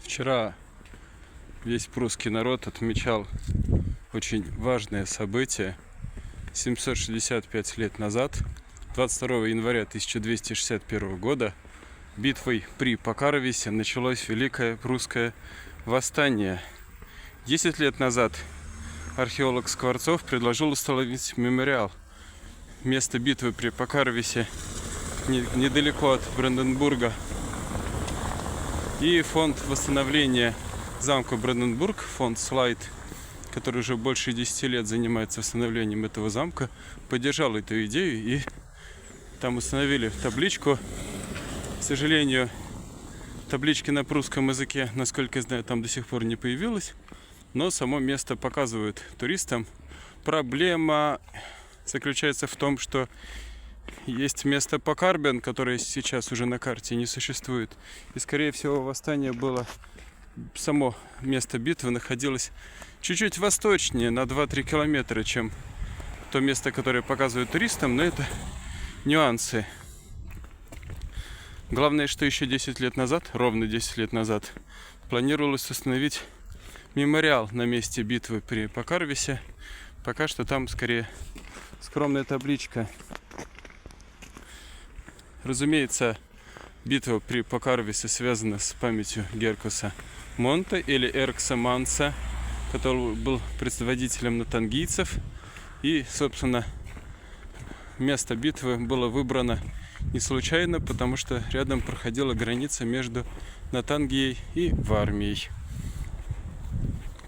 Вчера весь прусский народ отмечал очень важное событие. 765 лет назад, 22 января 1261 года, битвой при Покаровисе началось Великое Прусское восстание. 10 лет назад археолог Скворцов предложил установить мемориал. Место битвы при Покаровисе недалеко от Бранденбурга. И фонд восстановления замка Бранденбург, фонд Слайд, который уже больше 10 лет занимается восстановлением этого замка, поддержал эту идею, и там установили табличку. К сожалению, таблички на прусском языке, насколько я знаю, там до сих пор не появилось, но само место показывают туристам. Проблема заключается в том, что есть место Покарбен, которое сейчас уже на карте не существует. И, скорее всего, восстание было... Само место битвы находилось чуть-чуть восточнее, на 2-3 километра, чем то место, которое показывают туристам, но это нюансы. Главное, что еще 10 лет назад, ровно 10 лет назад, планировалось установить мемориал на месте битвы при Покаровисе. Пока что там скорее скромная табличка. Разумеется, битва при Покаровисе связана с памятью Геркуса Монта или Эркса Манса, который был предводителем натангийцев. И, собственно, место битвы было выбрано не случайно, потому что рядом проходила граница между Натангией и Вармией.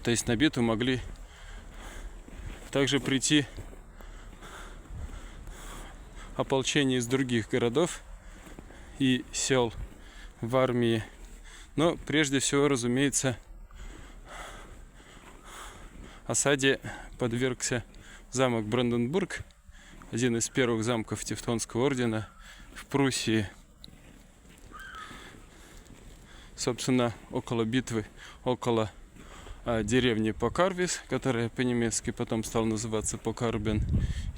То есть на битву могли также прийти ополчение из других городов и сел в армии. Но прежде всего, разумеется, осаде подвергся замок Бранденбург, один из первых замков Тевтонского ордена в Пруссии. Собственно, около битвы, около деревни Покарвис, которая по-немецки потом стала называться Покарбен,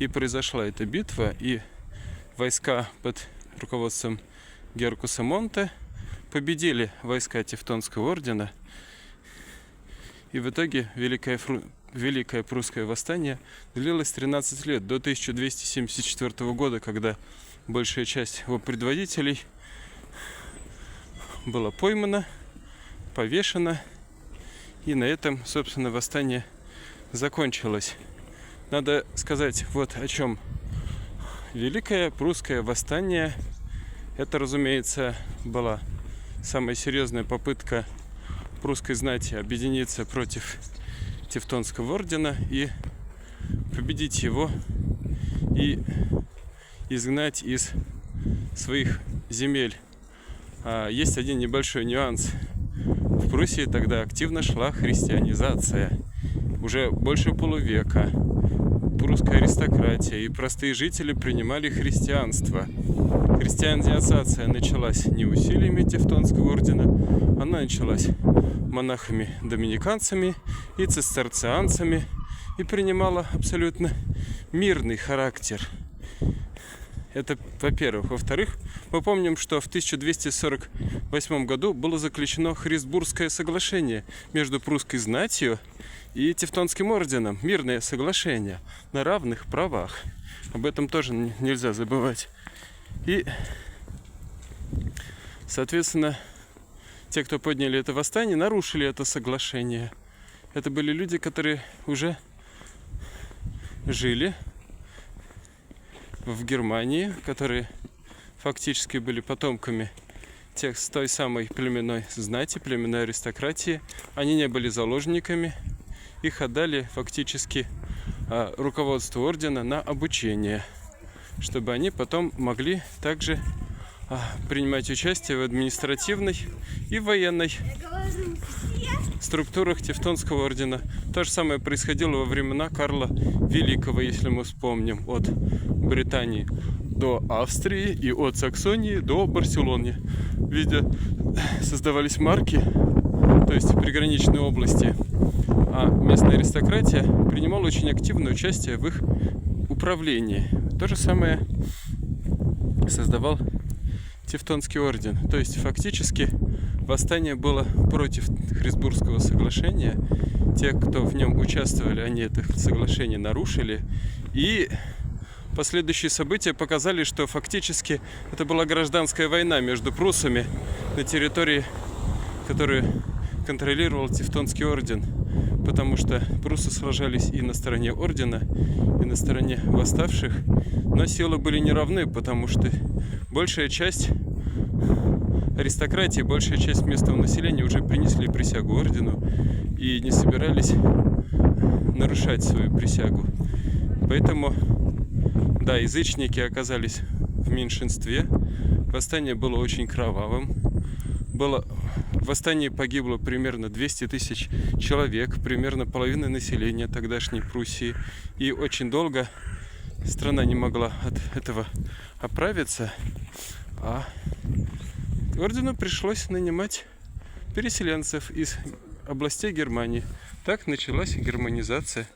и произошла эта битва, и войска под руководством Геркуса Монте победили войска Тевтонского ордена, и в итоге Великое Прусское восстание длилось 13 лет, до 1274 года, когда большая часть его предводителей была поймана, повешена, и на этом, собственно, восстание закончилось. Надо сказать вот о чем. Великое Прусское восстание — это, разумеется, была самая серьезная попытка прусской знати объединиться против Тевтонского ордена и победить его и изгнать из своих земель. Есть один небольшой нюанс. В Пруссии тогда активно шла христианизация. Уже больше полувека прусская аристократия и простые жители принимали христианство. Христианизация началась не усилиями Тевтонского ордена, она началась монахами-доминиканцами и цистерцианцами и принимала абсолютно мирный характер. Это во-первых. Во-вторых, мы помним, что в 1248 году было заключено Христбургское соглашение между прусской знатью и Тевтонским орденом. Мирное соглашение на равных правах. Об этом тоже нельзя забывать. И, соответственно, те, кто подняли это восстание, нарушили это соглашение. Это были люди, которые уже жили в Германии, которые фактически были потомками с той самой племенной знати, племенной аристократии. Они не были заложниками, их отдали фактически руководству ордена на обучение, чтобы они потом могли также принимать участие в административной и военной структурах Тевтонского ордена. То же самое происходило во времена Карла Великого, если мы вспомним, от Британии до Австрии и от Саксонии до Барселоны. Везде создавались марки, то есть приграничные области, а местная аристократия принимала очень активное участие в их управлении. То же самое создавал Тевтонский орден. То есть фактически Восстание было против Хрисбургского соглашения. Те, кто в нем участвовали, они это соглашение нарушили. И последующие события показали, что фактически это была гражданская война между пруссами на территории, которую контролировал Тевтонский орден. Потому что пруссы сражались и на стороне ордена, и на стороне восставших. Но силы были неравны, потому что большая часть аристократии, большая часть местного населения уже принесли присягу ордену и не собирались нарушать свою присягу. Поэтому, да, язычники оказались в меньшинстве. Восстание было очень кровавым. В восстании погибло примерно 200 тысяч человек, примерно половина населения тогдашней Пруссии. И очень долго страна не могла от этого оправиться, а ордену пришлось нанимать переселенцев из областей Германии. Так началась германизация